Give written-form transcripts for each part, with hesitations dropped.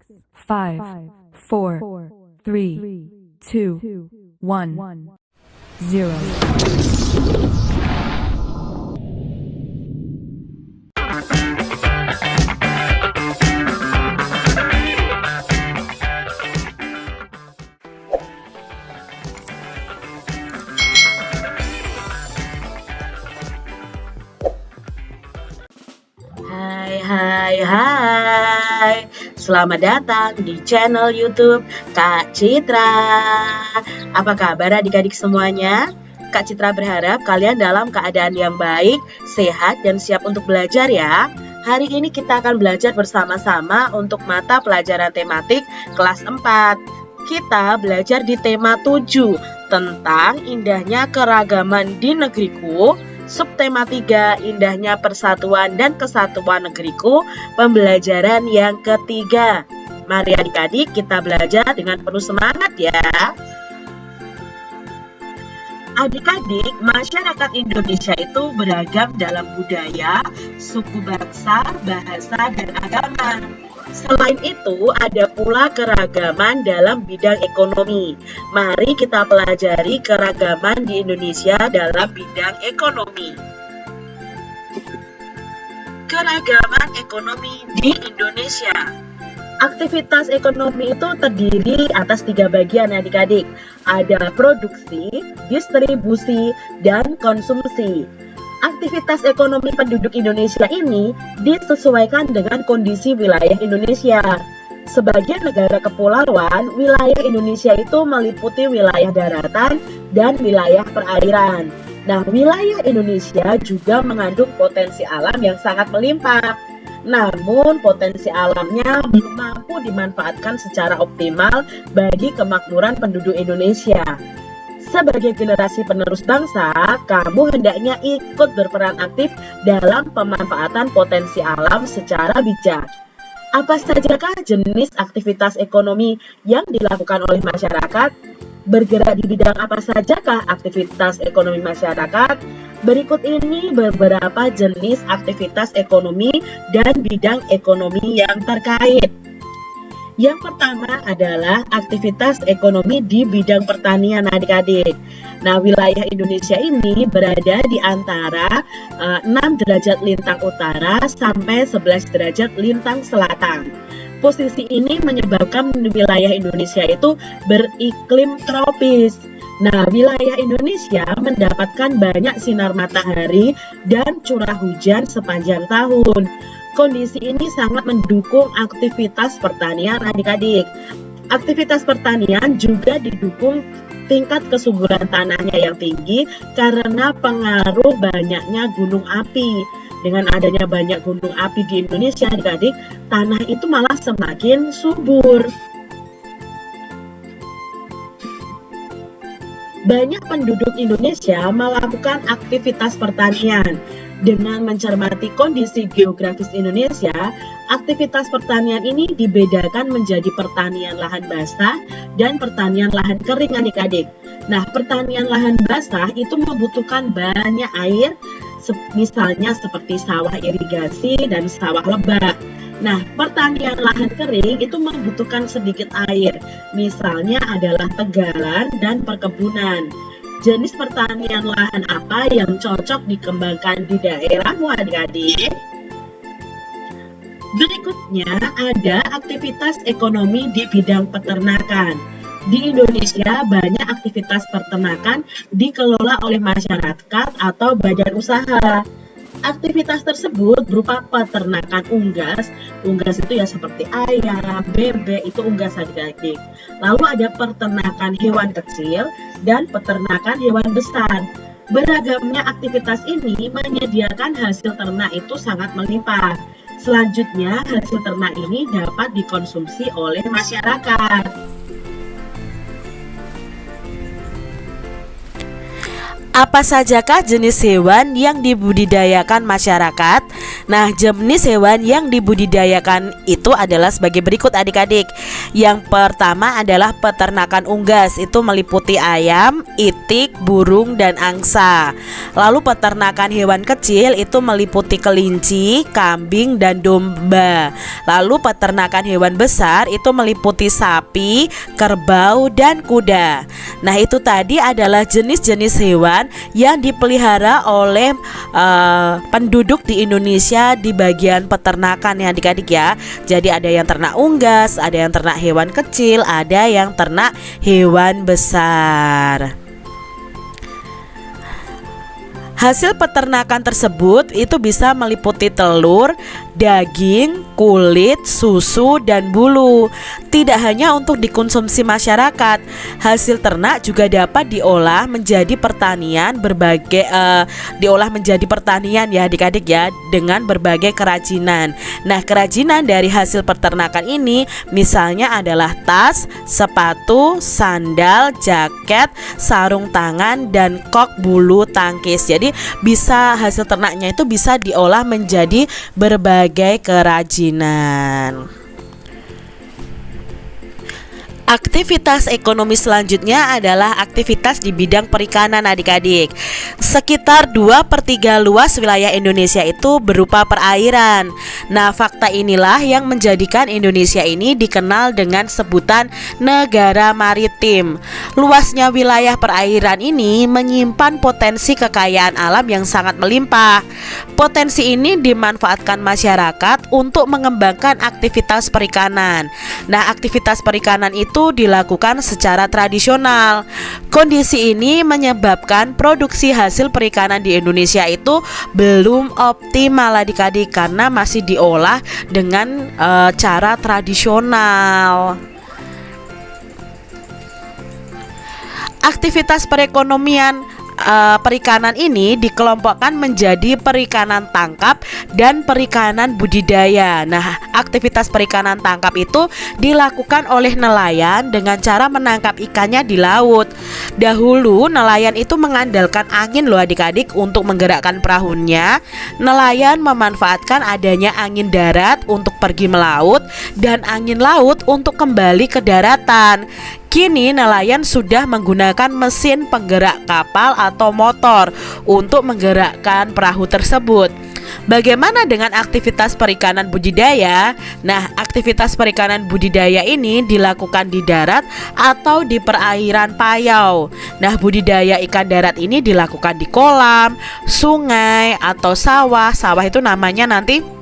5, 4, 3, 2, 1, 0. Hai. Selamat datang di channel YouTube Kak Citra. Apa kabar adik-adik semuanya? Kak Citra berharap kalian dalam keadaan yang baik, sehat, dan siap untuk belajar ya. Hari ini kita akan belajar bersama-sama untuk mata pelajaran tematik kelas 4. Kita belajar di tema 7 tentang indahnya keragaman di negeriku. Subtema 3, indahnya persatuan dan kesatuan negeriku, pembelajaran yang ketiga. Mari adik-adik kita belajar dengan penuh semangat ya. Adik-adik, masyarakat Indonesia itu beragam dalam budaya, suku bangsa, bahasa, dan agama. Selain itu, ada pula keragaman dalam bidang ekonomi. Mari kita pelajari keragaman di Indonesia dalam bidang ekonomi. Keragaman ekonomi di Indonesia. Aktivitas ekonomi itu terdiri atas 3 bagian adik-adik. Ada produksi, distribusi, dan konsumsi. Aktivitas ekonomi penduduk Indonesia ini disesuaikan dengan kondisi wilayah Indonesia. Sebagai negara kepulauan, wilayah Indonesia itu meliputi wilayah daratan dan wilayah perairan. Nah, wilayah Indonesia juga mengandung potensi alam yang sangat melimpah. Namun, potensi alamnya belum mampu dimanfaatkan secara optimal bagi kemakmuran penduduk Indonesia. Sebagai generasi penerus bangsa, kamu hendaknya ikut berperan aktif dalam pemanfaatan potensi alam secara bijak. Apa sajakah jenis aktivitas ekonomi yang dilakukan oleh masyarakat? Bergerak di bidang apa sajakah aktivitas ekonomi masyarakat? Berikut ini beberapa jenis aktivitas ekonomi dan bidang ekonomi yang terkait. Yang pertama adalah aktivitas ekonomi di bidang pertanian adik-adik. Nah, wilayah Indonesia ini berada di antara 6 derajat lintang utara sampai 11 derajat lintang selatan. Posisi ini menyebabkan wilayah Indonesia itu beriklim tropis. Nah, wilayah Indonesia mendapatkan banyak sinar matahari dan curah hujan sepanjang tahun. Kondisi ini sangat mendukung aktivitas pertanian adik-adik. Aktivitas pertanian juga didukung tingkat kesuburan tanahnya yang tinggi karena pengaruh banyaknya gunung api. Dengan adanya banyak gunung api di Indonesia adik-adik, tanah itu malah semakin subur. Banyak penduduk Indonesia melakukan aktivitas pertanian. Dengan mencermati kondisi geografis Indonesia, aktivitas pertanian ini dibedakan menjadi pertanian lahan basah dan pertanian lahan kering adik-adik. Nah, pertanian lahan basah itu membutuhkan banyak air, misalnya seperti sawah irigasi dan sawah lebah. Nah, pertanian lahan kering itu membutuhkan sedikit air, misalnya adalah tegalan dan perkebunan. Jenis pertanian lahan apa yang cocok dikembangkan di daerahmu adik-adik? Berikutnya ada aktivitas ekonomi di bidang peternakan. Di Indonesia banyak aktivitas peternakan dikelola oleh masyarakat atau badan usaha. Aktivitas tersebut berupa peternakan unggas. Unggas itu ya seperti ayam, bebek, itu unggas adik-adik. Lalu ada peternakan hewan kecil dan peternakan hewan besar. Beragamnya aktivitas ini menyediakan hasil ternak itu sangat melimpah. Selanjutnya, hasil ternak ini dapat dikonsumsi oleh masyarakat. Apa sajakah jenis hewan yang dibudidayakan masyarakat? Nah, jenis hewan yang dibudidayakan itu adalah sebagai berikut adik-adik. Yang pertama adalah peternakan unggas, itu meliputi ayam, itik, burung, dan angsa. Lalu peternakan hewan kecil itu meliputi kelinci, kambing, dan domba. Lalu peternakan hewan besar itu meliputi sapi, kerbau, dan kuda. Nah, itu tadi adalah jenis-jenis hewan yang dipelihara oleh penduduk di Indonesia di bagian peternakan ya adik-adik ya. Jadi ada yang ternak unggas, ada yang ternak hewan kecil, ada yang ternak hewan besar. Hasil peternakan tersebut itu bisa meliputi telur, daging, kulit, susu, dan bulu. Tidak hanya untuk dikonsumsi masyarakat, hasil ternak juga dapat diolah menjadi pertanian ya adik-adik ya, dengan berbagai kerajinan. Nah, kerajinan dari hasil peternakan ini misalnya adalah tas, sepatu, sandal, jaket, sarung tangan, dan kok bulu tangkis. Jadi bisa hasil ternaknya itu bisa diolah menjadi berbagai kerajinan. Aktivitas ekonomi selanjutnya adalah aktivitas di bidang perikanan adik-adik. Sekitar 2/3 luas wilayah Indonesia itu berupa perairan. Nah, fakta inilah yang menjadikan Indonesia ini dikenal dengan sebutan negara maritim. Luasnya wilayah perairan ini menyimpan potensi kekayaan alam yang sangat melimpah. Potensi ini dimanfaatkan masyarakat untuk mengembangkan aktivitas perikanan. Nah, aktivitas perikanan itu dilakukan secara tradisional. Kondisi ini menyebabkan produksi hasil perikanan di Indonesia itu belum optimal adik-adik karena masih diolah dengan cara tradisional. Aktivitas perekonomian perikanan ini dikelompokkan menjadi perikanan tangkap dan perikanan budidaya. Nah, aktivitas perikanan tangkap itu dilakukan oleh nelayan dengan cara menangkap ikannya di laut. Dahulu nelayan itu mengandalkan angin loh adik-adik untuk menggerakkan perahunya. Nelayan memanfaatkan adanya angin darat untuk pergi melaut dan angin laut untuk kembali ke daratan. Kini nelayan sudah menggunakan mesin penggerak kapal atau motor untuk menggerakkan perahu tersebut. Bagaimana dengan aktivitas perikanan budidaya? Nah, aktivitas perikanan budidaya ini dilakukan di darat atau di perairan payau. Nah, budidaya ikan darat ini dilakukan di kolam, sungai, atau sawah. Sawah itu namanya nanti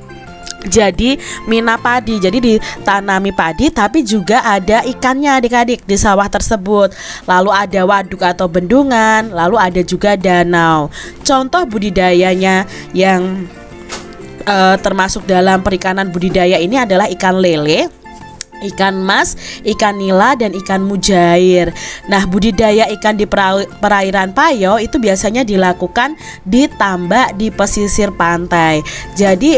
jadi mina padi, jadi ditanami padi tapi juga ada ikannya adik-adik di sawah tersebut. Lalu ada waduk atau bendungan, lalu ada juga danau. Contoh budidayanya yang termasuk dalam perikanan budidaya ini adalah ikan lele, ikan mas, ikan nila, dan ikan mujair. Nah, budidaya ikan di perairan payau itu biasanya dilakukan di tambak di pesisir pantai. Jadi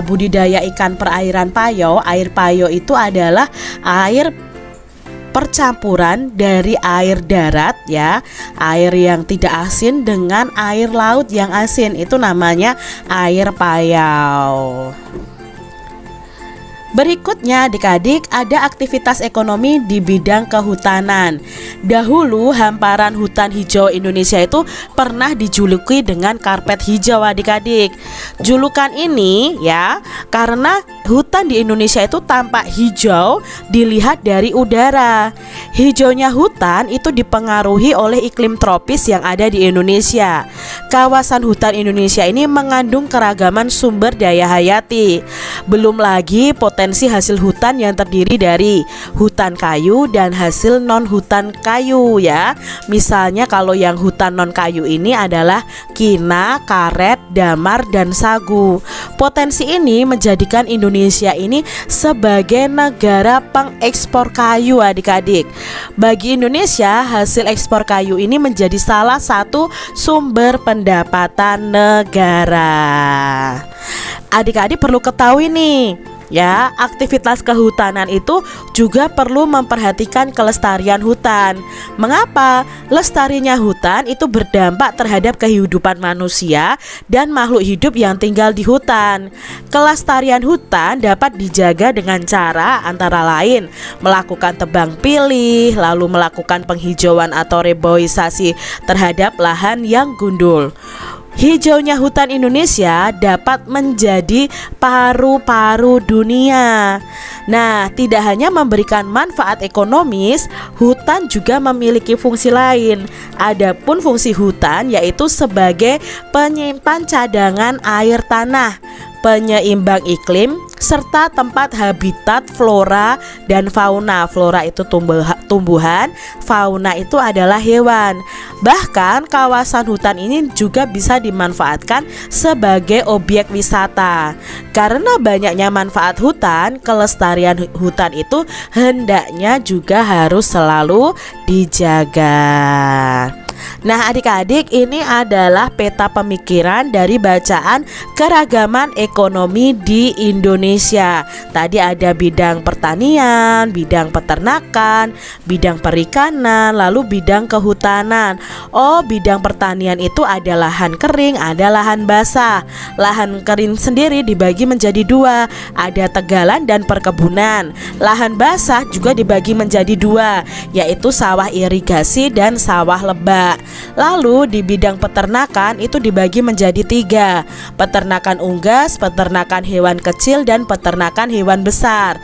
budidaya ikan perairan payau, air payau itu adalah air percampuran dari air darat ya, air yang tidak asin dengan air laut yang asin, itu namanya air payau. Berikutnya adik-adik ada aktivitas ekonomi di bidang kehutanan. Dahulu hamparan hutan hijau Indonesia itu pernah dijuluki dengan karpet hijau adik-adik. Julukan ini ya karena hutan di Indonesia itu tampak hijau dilihat dari udara. Hijaunya hutan itu dipengaruhi oleh iklim tropis yang ada di Indonesia. Kawasan hutan Indonesia ini mengandung keragaman sumber daya hayati. Belum lagi potensi hasil hutan yang terdiri dari hutan kayu dan hasil non hutan kayu ya. Misalnya kalau yang hutan non kayu ini adalah kina, karet, damar, dan sagu. Potensi ini menjadikan Indonesia ini sebagai negara pengekspor kayu adik-adik. Bagi Indonesia, hasil ekspor kayu ini menjadi salah satu sumber pendapatan negara. Adik-adik perlu ketahui nih, ya, aktivitas kehutanan itu juga perlu memperhatikan kelestarian hutan. Mengapa? Lestarinya hutan itu berdampak terhadap kehidupan manusia dan makhluk hidup yang tinggal di hutan. Kelestarian hutan dapat dijaga dengan cara antara lain melakukan tebang pilih, lalu melakukan penghijauan atau reboisasi terhadap lahan yang gundul. Hijaunya hutan Indonesia dapat menjadi paru-paru dunia. Nah, tidak hanya memberikan manfaat ekonomis, hutan juga memiliki fungsi lain. Adapun fungsi hutan yaitu sebagai penyimpan cadangan air tanah, penyeimbang iklim, serta tempat habitat flora dan fauna. Flora itu tumbuhan, fauna itu adalah hewan. Bahkan kawasan hutan ini juga bisa dimanfaatkan sebagai objek wisata. Karena banyaknya manfaat hutan, kelestarian hutan itu hendaknya juga harus selalu dijaga. Nah, adik-adik, ini adalah peta pemikiran dari bacaan keragaman ekonomi di Indonesia. Tadi ada bidang pertanian, bidang peternakan, bidang perikanan, lalu bidang kehutanan. Oh, bidang pertanian itu ada lahan kering, ada lahan basah. Lahan kering sendiri dibagi menjadi dua, ada tegalan dan perkebunan. Lahan basah juga dibagi menjadi dua, yaitu sawah irigasi dan sawah lebak. Lalu di bidang peternakan itu dibagi menjadi tiga: peternakan unggas, peternakan hewan kecil, dan peternakan hewan besar.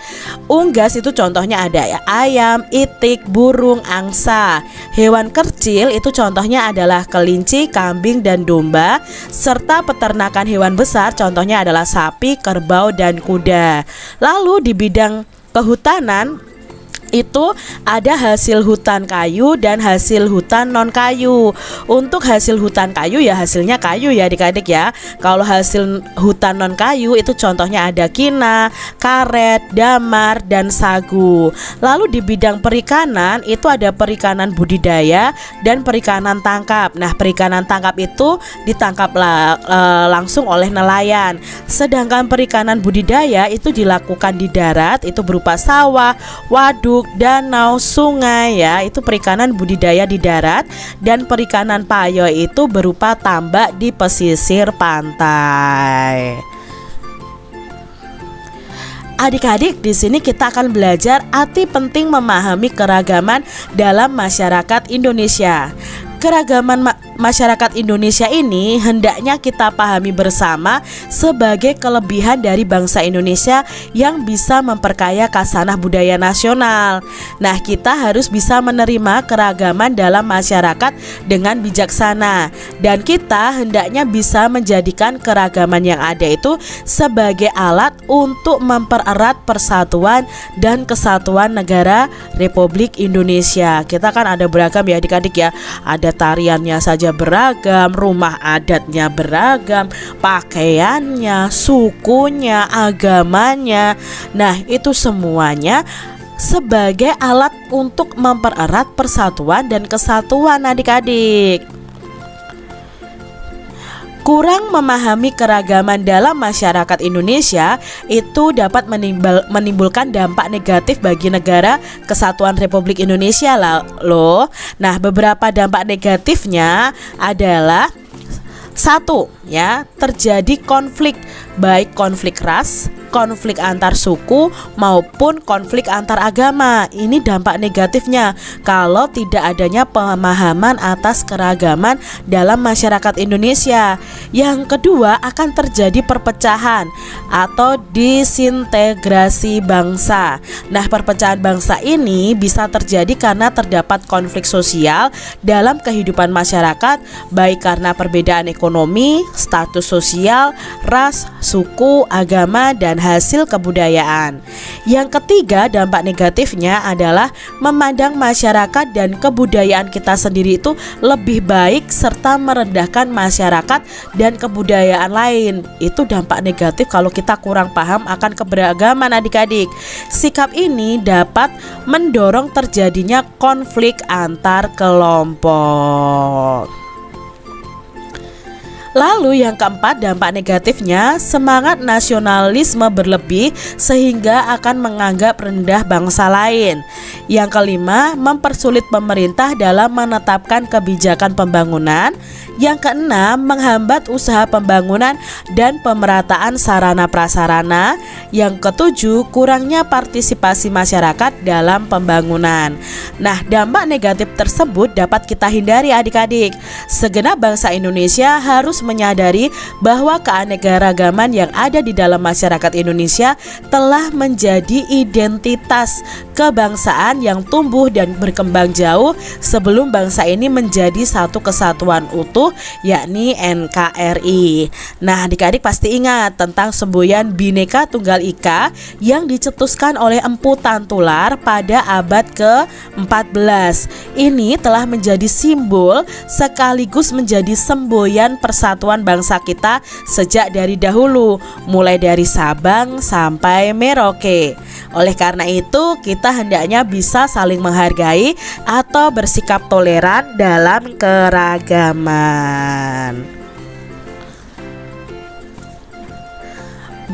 Unggas itu contohnya ada ya, ayam, itik, burung, angsa. Hewan kecil itu contohnya adalah kelinci, kambing, dan domba. Serta peternakan hewan besar contohnya adalah sapi, kerbau, dan kuda. Lalu di bidang kehutanan itu ada hasil hutan kayu dan hasil hutan non kayu. Untuk hasil hutan kayu ya hasilnya kayu ya adik-adik ya. Kalau hasil hutan non kayu itu contohnya ada kina, karet, damar, dan sagu. Lalu di bidang perikanan itu ada perikanan budidaya dan perikanan tangkap. Nah, perikanan tangkap itu ditangkap langsung oleh nelayan. Sedangkan perikanan budidaya itu dilakukan di darat, itu berupa sawah, waduk, danau, sungai ya, itu perikanan budidaya di darat. Dan perikanan payo itu berupa tambak di pesisir pantai. Adik-adik, di sini kita akan belajar arti penting memahami keragaman dalam masyarakat Indonesia. Keragaman masyarakat Indonesia ini hendaknya kita pahami bersama sebagai kelebihan dari bangsa Indonesia yang bisa memperkaya khasanah budaya nasional. Nah, kita harus bisa menerima keragaman dalam masyarakat dengan bijaksana, dan kita hendaknya bisa menjadikan keragaman yang ada itu sebagai alat untuk mempererat persatuan dan kesatuan negara Republik Indonesia. Kita kan ada beragam ya adik-adik ya. Ada tariannya saja beragam, rumah adatnya beragam, pakaiannya, sukunya, agamanya. Nah, itu semuanya sebagai alat untuk mempererat persatuan dan kesatuan adik-adik. Kurang memahami keragaman dalam masyarakat Indonesia itu dapat menimbulkan dampak negatif bagi negara kesatuan Republik Indonesia loh. Nah, beberapa dampak negatifnya adalah: satu, ya, terjadi konflik, baik konflik ras, konflik antar suku maupun konflik antar agama. Ini dampak negatifnya kalau tidak adanya pemahaman atas keragaman dalam masyarakat Indonesia. Yang kedua, akan terjadi perpecahan atau disintegrasi bangsa. Nah, perpecahan bangsa ini bisa terjadi karena terdapat konflik sosial dalam kehidupan masyarakat, baik karena perbedaan ekonomi, status sosial, ras, suku, agama, dan hasil kebudayaan. Yang ketiga, dampak negatifnya adalah memandang masyarakat dan kebudayaan kita sendiri itu lebih baik serta merendahkan masyarakat dan kebudayaan lain. Itu dampak negatif kalau kita kurang paham akan keberagaman adik-adik. Sikap ini dapat mendorong terjadinya konflik antar kelompok. Lalu yang keempat, dampak negatifnya, semangat nasionalisme berlebih sehingga akan menganggap rendah bangsa lain. Yang kelima, mempersulit pemerintah dalam menetapkan kebijakan pembangunan. Yang keenam, menghambat usaha pembangunan dan pemerataan sarana prasarana. Yang ketujuh, kurangnya partisipasi masyarakat dalam pembangunan. Nah, dampak negatif tersebut dapat kita hindari adik-adik. Segenap bangsa Indonesia harus menyadari bahwa keanekaragaman yang ada di dalam masyarakat Indonesia telah menjadi identitas kebangsaan yang tumbuh dan berkembang jauh sebelum bangsa ini menjadi satu kesatuan utuh, yakni NKRI. Nah, adik-adik pasti ingat tentang semboyan Bhinneka Tunggal Ika yang dicetuskan oleh Empu Tantular pada abad ke-14. Ini telah menjadi simbol sekaligus menjadi semboyan persatuan bangsa kita sejak dari dahulu, mulai dari Sabang sampai Merauke. Oleh karena itu, kita hendaknya bisa saling menghargai atau bersikap toleran dalam keragaman.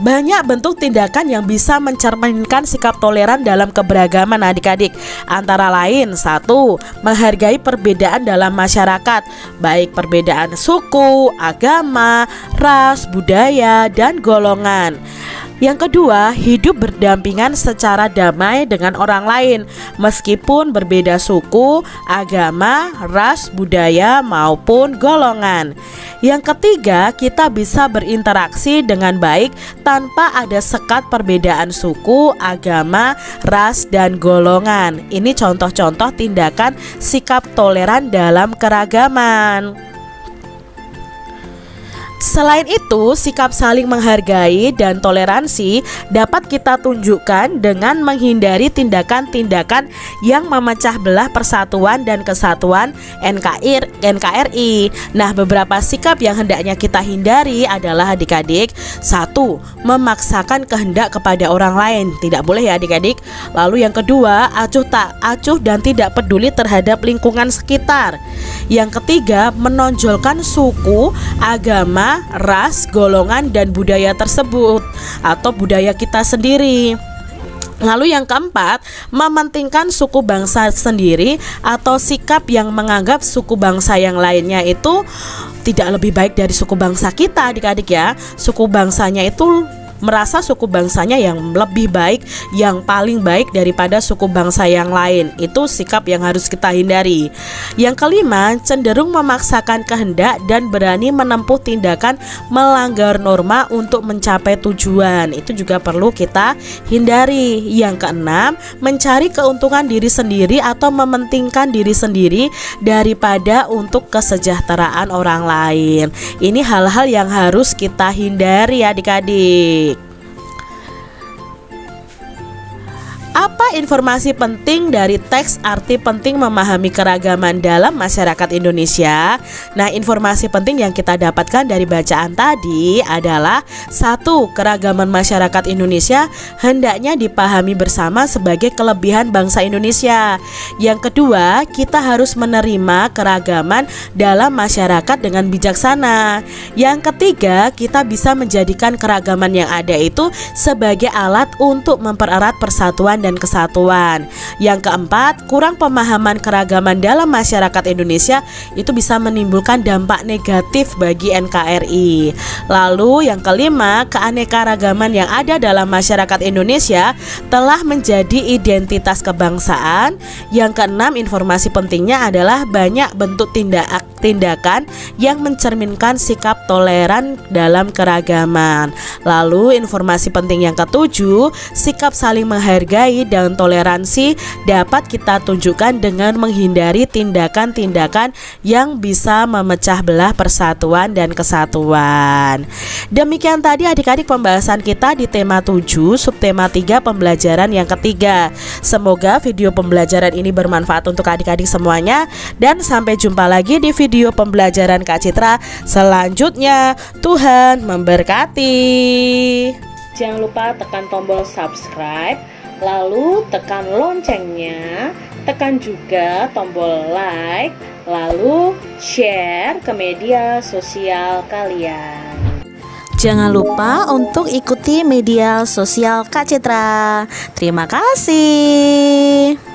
Banyak bentuk tindakan yang bisa mencerminkan sikap toleran dalam keberagaman adik-adik. Antara lain, 1. Menghargai perbedaan dalam masyarakat, baik perbedaan suku, agama, ras, budaya, dan golongan. Yang kedua, hidup berdampingan secara damai dengan orang lain meskipun berbeda suku, agama, ras, budaya, maupun golongan. Yang ketiga, kita bisa berinteraksi dengan baik tanpa ada sekat perbedaan suku, agama, ras, dan golongan. Ini contoh-contoh tindakan sikap toleran dalam keragaman. Selain itu, sikap saling menghargai dan toleransi dapat kita tunjukkan dengan menghindari tindakan-tindakan yang memecah belah persatuan dan kesatuan NKRI. Nah, beberapa sikap yang hendaknya kita hindari adalah adik-adik. 1. Memaksakan kehendak kepada orang lain. Tidak boleh ya adik-adik. Lalu yang kedua, acuh tak acuh dan tidak peduli terhadap lingkungan sekitar. Yang ketiga, menonjolkan suku, agama, ras, golongan, dan budaya tersebut atau budaya kita sendiri. Lalu yang keempat, mementingkan suku bangsa sendiri atau sikap yang menganggap suku bangsa yang lainnya itu tidak lebih baik dari suku bangsa kita adik-adik ya. Suku bangsanya itu merasa suku bangsanya yang lebih baik, yang paling baik daripada suku bangsa yang lain. Itu sikap yang harus kita hindari. Yang kelima, cenderung memaksakan kehendak dan berani menempuh tindakan melanggar norma untuk mencapai tujuan. Itu juga perlu kita hindari. Yang keenam, mencari keuntungan diri sendiri atau mementingkan diri sendiri daripada untuk kesejahteraan orang lain. Ini hal-hal yang harus kita hindari adik-adik. Apa informasi penting dari teks arti penting memahami keragaman dalam masyarakat Indonesia? Nah, informasi penting yang kita dapatkan dari bacaan tadi adalah 1. Keragaman masyarakat Indonesia hendaknya dipahami bersama sebagai kelebihan bangsa Indonesia. Yang kedua, kita harus menerima keragaman dalam masyarakat dengan bijaksana. Yang ketiga, kita bisa menjadikan keragaman yang ada itu sebagai alat untuk mempererat persatuan dan kesatuan. Yang keempat, kurang pemahaman keragaman dalam masyarakat Indonesia itu bisa menimbulkan dampak negatif bagi NKRI. Lalu yang kelima, keanekaragaman yang ada dalam masyarakat Indonesia telah menjadi identitas kebangsaan. Yang keenam, informasi pentingnya adalah banyak bentuk tindakan yang mencerminkan sikap toleran dalam keragaman. Lalu informasi penting yang ketujuh, sikap saling menghargai dan toleransi dapat kita tunjukkan dengan menghindari tindakan-tindakan yang bisa memecah belah persatuan dan kesatuan. Demikian tadi adik-adik pembahasan kita di tema 7 subtema 3 pembelajaran yang ketiga. Semoga video pembelajaran ini bermanfaat untuk adik-adik semuanya, dan sampai jumpa lagi di video pembelajaran Kak Citra selanjutnya. Tuhan memberkati. Jangan lupa tekan tombol subscribe, lalu tekan loncengnya, tekan juga tombol like, lalu share ke media sosial kalian. Jangan lupa untuk ikuti media sosial Kak Citra. Terima kasih.